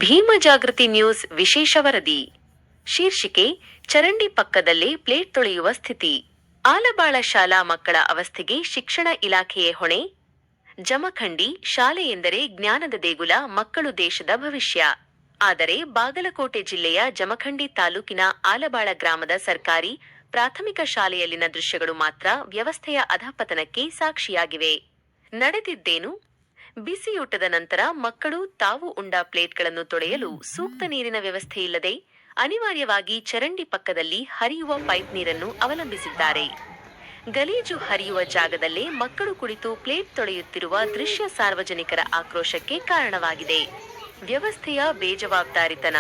ಭೀಮ ಜಾಗೃತಿ ನ್ಯೂಸ್ ವಿಶೇಷ ವರದಿ. ಶೀರ್ಷಿಕೆ: ಚರಂಡಿ ಪಕ್ಕದಲ್ಲೇ ಪ್ಲೇಟ್ ತೊಳೆಯುವ ಸ್ಥಿತಿ. ಆಲಬಾಳ ಶಾಲಾ ಮಕ್ಕಳ ಅವಸ್ಥೆಗೆ ಶಿಕ್ಷಣ ಇಲಾಖೆಯೇ ಹೊಣೆ. ಜಮಖಂಡಿ: ಶಾಲೆ ಎಂದರೆ ಜ್ಞಾನದ ದೇಗುಲ, ಮಕ್ಕಳು ದೇಶದ ಭವಿಷ್ಯ. ಆದರೆ ಬಾಗಲಕೋಟೆ ಜಿಲ್ಲೆಯ ಜಮಖಂಡಿ ತಾಲೂಕಿನ ಆಲಬಾಳ ಗ್ರಾಮದ ಸರ್ಕಾರಿ ಪ್ರಾಥಮಿಕ ಶಾಲೆಯಲ್ಲಿನ ದೃಶ್ಯಗಳು ಮಾತ್ರ ವ್ಯವಸ್ಥೆಯ ಅಧಃಪತನಕ್ಕೆ ಸಾಕ್ಷಿಯಾಗಿವೆ. ನಡೆದಿದ್ದೇನು? ಬಿಸಿಯೂಟದ ನಂತರ ಮಕ್ಕಳು ತಾವು ಉಂಡ ಪ್ಲೇಟ್ಗಳನ್ನು ತೊಳೆಯಲು ಸೂಕ್ತ ನೀರಿನ ವ್ಯವಸ್ಥೆ ಇಲ್ಲದೆ ಅನಿವಾರ್ಯವಾಗಿ ಚರಂಡಿ ಪಕ್ಕದಲ್ಲಿ ಹರಿಯುವ ಪೈಪ್ ನೀರನ್ನು ಅವಲಂಬಿಸಿದ್ದಾರೆ. ಗಲೀಜು ಹರಿಯುವ ಜಾಗದಲ್ಲೇ ಮಕ್ಕಳು ಕುಳಿತು ಪ್ಲೇಟ್ ತೊಳೆಯುತ್ತಿರುವ ದೃಶ್ಯ ಸಾರ್ವಜನಿಕರ ಆಕ್ರೋಶಕ್ಕೆ ಕಾರಣವಾಗಿದೆ. ವ್ಯವಸ್ಥೆಯ ಬೇಜವಾಬ್ದಾರಿತನ,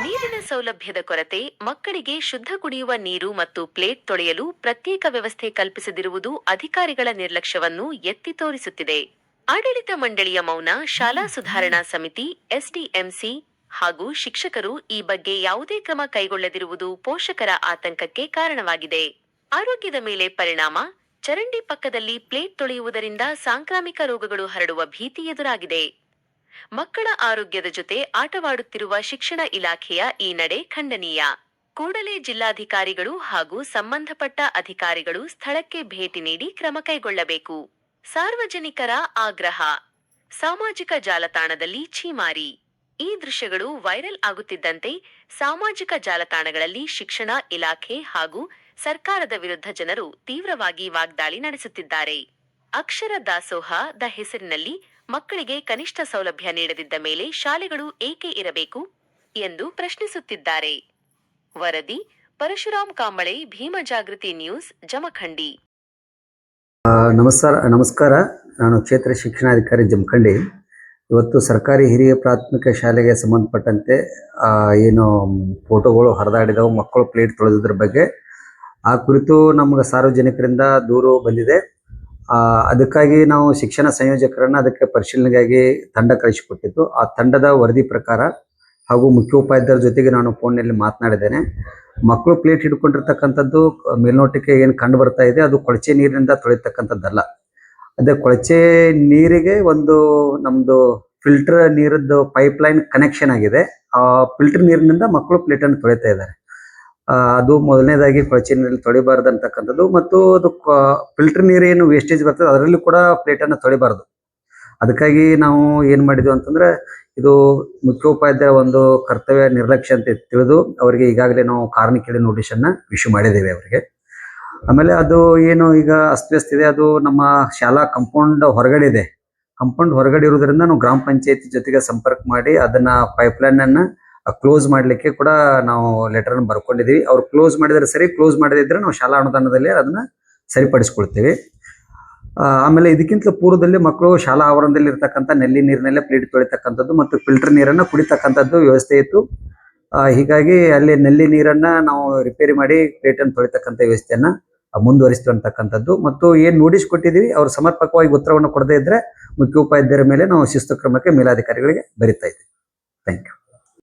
ನೀರಿನ ಸೌಲಭ್ಯದ ಕೊರತೆ, ಮಕ್ಕಳಿಗೆ ಶುದ್ಧ ಕುಡಿಯುವ ನೀರು ಮತ್ತು ಪ್ಲೇಟ್ ತೊಳೆಯಲು ಪ್ರತ್ಯೇಕ ವ್ಯವಸ್ಥೆ ಕಲ್ಪಿಸದಿರುವುದು ಅಧಿಕಾರಿಗಳ ನಿರ್ಲಕ್ಷ್ಯವನ್ನು ಎತ್ತಿ ತೋರಿಸುತ್ತಿದೆ. ಆಡಳಿತ ಮಂಡಳಿಯ ಮೌನ, ಶಾಲಾ ಸುಧಾರಣಾ ಸಮಿತಿ, ಎಸ್ಡಿಎಂಸಿ ಹಾಗೂ ಶಿಕ್ಷಕರು ಈ ಬಗ್ಗೆ ಯಾವುದೇ ಕ್ರಮ ಕೈಗೊಳ್ಳದಿರುವುದು ಪೋಷಕರ ಆತಂಕಕ್ಕೆ ಕಾರಣವಾಗಿದೆ. ಆರೋಗ್ಯದ ಮೇಲೆ ಪರಿಣಾಮ: ಚರಂಡಿ ಪಕ್ಕದಲ್ಲಿ ಪ್ಲೇಟ್ ತೊಳೆಯುವುದರಿಂದ ಸಾಂಕ್ರಾಮಿಕ ರೋಗಗಳು ಹರಡುವ ಭೀತಿ ಎದುರಾಗಿದೆ. ಮಕ್ಕಳ ಆರೋಗ್ಯದ ಜೊತೆ ಆಟವಾಡುತ್ತಿರುವ ಶಿಕ್ಷಣ ಇಲಾಖೆಯ ಈ ನಡೆ ಖಂಡನೀಯ. ಕೂಡಲೇ ಜಿಲ್ಲಾಧಿಕಾರಿಗಳು ಹಾಗೂ ಸಂಬಂಧಪಟ್ಟ ಅಧಿಕಾರಿಗಳು ಸ್ಥಳಕ್ಕೆ ಭೇಟಿ ನೀಡಿ ಕ್ರಮ ಕೈಗೊಳ್ಳಬೇಕು. ಸಾರ್ವಜನಿಕರ ಆಗ್ರಹ. ಸಾಮಾಜಿಕ ಜಾಲತಾಣದಲ್ಲಿ ಛೀಮಾರಿ. ಈ ದೃಶ್ಯಗಳು ವೈರಲ್ ಆಗುತ್ತಿದ್ದಂತೆ ಸಾಮಾಜಿಕ ಜಾಲತಾಣಗಳಲ್ಲಿ ಶಿಕ್ಷಣ ಇಲಾಖೆ ಹಾಗೂ ಸರ್ಕಾರದ ವಿರುದ್ಧ ಜನರು ತೀವ್ರವಾಗಿ ವಾಗ್ದಾಳಿ ನಡೆಸುತ್ತಿದ್ದಾರೆ. ಅಕ್ಷರ ದಾಸೋಹ ದ ಹೆಸರಿನಲ್ಲಿ ಮಕ್ಕಳಿಗೆ ಕನಿಷ್ಠ ಸೌಲಭ್ಯ ನೀಡದಿದ್ದ ಮೇಲೆ ಶಾಲೆಗಳು ಏಕೆ ಇರಬೇಕು ಎಂದು ಪ್ರಶ್ನಿಸುತ್ತಿದ್ದಾರೆ. ವರದಿ: ಪರಶುರಾಮ್ ಕಾಂಬಳೆ, ಭೀಮ ಜಾಗೃತಿ ನ್ಯೂಸ್, ಜಮಖಂಡಿ. ನಮಸ್ಕಾರ. ನಾನು ಕ್ಷೇತ್ರ ಶಿಕ್ಷಣಾಧಿಕಾರಿ ಜಮಖಂಡಿ. ಇವತ್ತು ಸರ್ಕಾರಿ ಹಿರಿಯ ಪ್ರಾಥಮಿಕ ಶಾಲೆಗೆ ಸಂಬಂಧಪಟ್ಟಂತೆ ಏನು ಫೋಟೋಗಳು ಹರಿದಾಡಿದವು, ಮಕ್ಕಳು ಪ್ಲೇಟ್ ತೊಳೆದಿದ್ರ ಬಗ್ಗೆ ಆ ಕುರಿತು ನಮಗೆ ಸಾರ್ವಜನಿಕರಿಂದ ದೂರು ಬಂದಿದೆ. ಅದಕ್ಕಾಗಿ ನಾವು ಶಿಕ್ಷಣ ಸಂಯೋಜಕರನ್ನು ಅದಕ್ಕೆ ಪರಿಶೀಲನೆಗಾಗಿ ತಂಡ ಕಳಿಸಿಕೊಟ್ಟಿದ್ದು. ಆ ತಂಡದ ವರದಿ ಪ್ರಕಾರ ಹಾಗೂ ಮುಖ್ಯೋಪಾಧ್ಯಾಯರ ಜೊತೆಗೆ ನಾನು ಫೋನ್ನಲ್ಲಿ ಮಾತನಾಡಿದ್ದೇನೆ. ಮಕ್ಕಳು ಪ್ಲೇಟ್ ಹಿಡ್ಕೊಂಡಿರ್ತಕ್ಕಂಥದ್ದು ಮೇಲ್ನೋಟಕ್ಕೆ ಏನು ಕಂಡು ಬರ್ತಾ ಇದೆ, ಅದು ಕೊಳಚೆ ನೀರಿನಿಂದ ತೊಳಿತಕ್ಕಂಥದ್ದಲ್ಲ. ಅದೇ ಕೊಳಚೆ ನೀರಿಗೆ ಒಂದು ನಮ್ಮದು ಫಿಲ್ಟರ್ ನೀರದ್ದು ಪೈಪ್ಲೈನ್ ಕನೆಕ್ಷನ್ ಆಗಿದೆ. ಆ ಫಿಲ್ಟರ್ ನೀರಿನಿಂದ ಮಕ್ಕಳು ಪ್ಲೇಟನ್ನು ತೊಳಿತಾ ಇದ್ದಾರೆ. ಅದು ಮೊದಲನೇದಾಗಿ ಕೊಳಚೆ ನೀರಲ್ಲಿ ತೊಳಿಬಾರ್ದು ಅಂತಕ್ಕಂಥದ್ದು. ಮತ್ತು ಅದು ಫಿಲ್ಟರ್ ನೀರೇನು ವೇಸ್ಟೇಜ್ ಬರ್ತದೆ ಅದರಲ್ಲೂ ಕೂಡ ಪ್ಲೇಟನ್ನು ತೊಳಿಬಾರ್ದು. ಅದಕ್ಕಾಗಿ ನಾವು ಏನು ಮಾಡಿದ್ವಿ ಅಂತಂದರೆ, ಇದು ಮುಖ್ಯೋಪಾಧ್ಯಾಯ ಒಂದು ಕರ್ತವ್ಯ ನಿರ್ಲಕ್ಷ್ಯ ಅಂತ ತಿಳಿದು ಅವರಿಗೆ ಈಗಾಗಲೇ ನಾವು ಕಾರಣ ಕೇಳಿ ನೋಟಿಸನ್ನು ಇಶ್ಯೂ ಮಾಡಿದ್ದೇವೆ ಅವರಿಗೆ. ಆಮೇಲೆ ಅದು ಏನು ಈಗ ಅಸ್ತವ್ಯಸ್ತ ಇದೆ, ಅದು ನಮ್ಮ ಶಾಲಾ ಕಾಂಪೌಂಡ್ ಹೊರಗಡೆ ಇದೆ. ಕಾಂಪೌಂಡ್ ಹೊರಗಡೆ ಇರೋದ್ರಿಂದ ನಾವು ಗ್ರಾಮ ಪಂಚಾಯತಿ ಜೊತೆಗೆ ಸಂಪರ್ಕ ಮಾಡಿ ಅದನ್ನು ಪೈಪ್ಲೈನನ್ನು ಕ್ಲೋಸ್ ಮಾಡಲಿಕ್ಕೆ ಕೂಡ ನಾವು ಲೆಟರನ್ನು ಬರ್ಕೊಂಡಿದ್ದೀವಿ. ಅವ್ರು ಕ್ಲೋಸ್ ಮಾಡಿದರೆ ಸರಿ, ಕ್ಲೋಸ್ ಮಾಡದಿದ್ದರೆ ನಾವು ಶಾಲಾ ಅನುದಾನದಲ್ಲಿ ಅದನ್ನು ಸರಿಪಡಿಸ್ಕೊಳ್ತೀವಿ. ಆಮೇಲೆ ಇದಕ್ಕಿಂತ ಪೂರ್ವದಲ್ಲಿ ಮಕ್ಕಳು ಶಾಲಾ ಆವರಣದಲ್ಲಿ ಇರ್ತಕ್ಕಂಥ ನಲ್ಲಿ ನೀರಿನಲ್ಲೇ ಪ್ಲೇಟ್ ತೊಳಿತಕ್ಕಂಥದ್ದು ಮತ್ತು ಫಿಲ್ಟರ್ ನೀರನ್ನು ಕುಡಿತಕ್ಕಂಥದ್ದು ವ್ಯವಸ್ಥೆ ಇತ್ತು. ಹೀಗಾಗಿ ಅಲ್ಲಿ ನಲ್ಲಿ ನೀರನ್ನು ನಾವು ರಿಪೇರಿ ಮಾಡಿ ಪ್ಲೇಟನ್ನು ತೊಳಿತಕ್ಕಂಥ ವ್ಯವಸ್ಥೆಯನ್ನು ಮುಂದುವರಿಸ್ತೀವಿ ಅಂತಕ್ಕಂಥದ್ದು. ಮತ್ತು ಏನು ನೋಟಿಸ್ ಕೊಟ್ಟಿದ್ದೀವಿ, ಅವ್ರು ಸಮರ್ಪಕವಾಗಿ ಉತ್ತರವನ್ನು ಕೊಡದೇ ಇದ್ದರೆ ಮುಖ್ಯೋಪಾಧ್ಯಾಯರ ಮೇಲೆ ನಾವು ಶಿಸ್ತು ಕ್ರಮಕ್ಕೆ ಮೇಲಾಧಿಕಾರಿಗಳಿಗೆ ಬರೀತಾ ಇದ್ದೀವಿ. Thank you.